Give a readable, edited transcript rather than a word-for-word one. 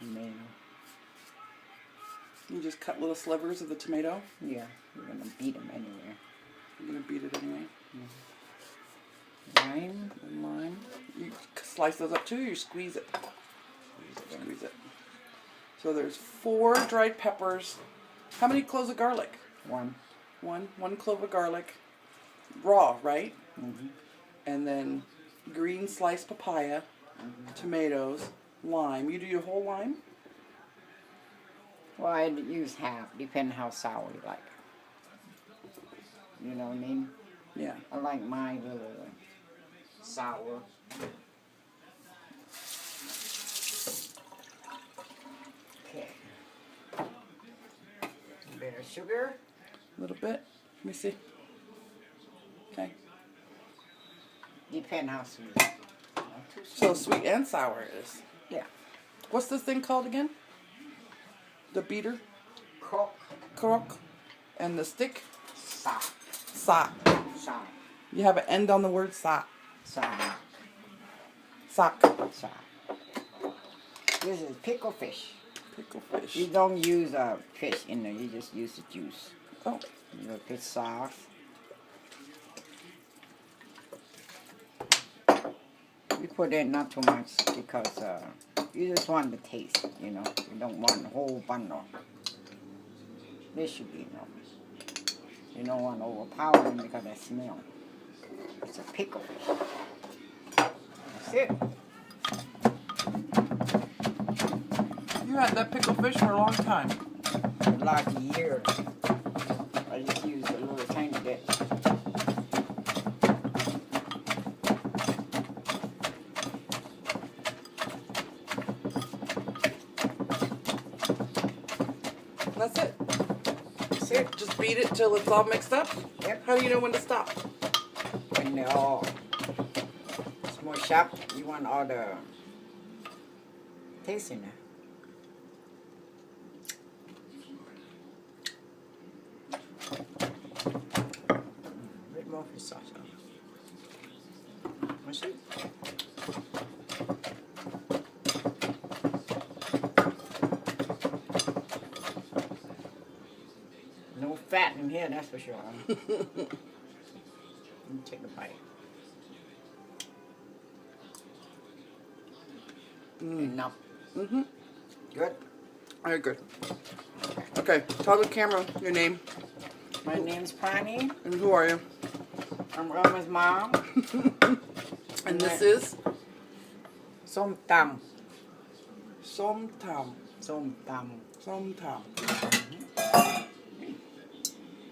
Tomato. You just cut little slivers of the tomato? Yeah, we're going to beat them anyway. You're going to beat it anyway? Lime. And lime. You slice those up too, or you squeeze it? Squeeze it. So there's 4 dried peppers. How many cloves of garlic? 1. 1 clove of garlic. Raw, right? Mm-hmm. And then green sliced papaya, tomatoes, lime. You do your whole lime? Well, I'd use half, depending how sour you like. You know what I mean? Yeah. I like mine a little sour. Okay. A bit of sugar. A little bit. Let me see. Okay. Depend how sweet. Not too So sweet. sweet and sour it is. Yeah. What's this thing called again? The beater? Kruk. Kruk. And the stick? Sa. Sock. Sa. You have an end on the word sock. Sa. Sock. Sa. This is pickled fish. Pickle fish. You don't use fish in there, you just use the juice. Oh. You fish sauce. You put in not too much because you just want the taste, you know. You don't want the whole bundle. This should be enough. You don't want to overpower them because they smell. It's a pickle fish. That's it. You had that pickle fish for a long time. Like a year. I just use a little tiny bit. That's it. That's it. Just beat it till it's all mixed up? Yep. How do you know when to stop? When they're all smush up, you want all the taste in there. A bit more fish sauce. That's it. No fat in here, that's for sure. Let me take a bite. Enough. Mm-hmm. Good. Very good. Okay, tell the camera your name. My name's Pranee. And who are you? I'm Irma's mom. And this is Som Tum. Som Tum. Som Tum. Som Tum.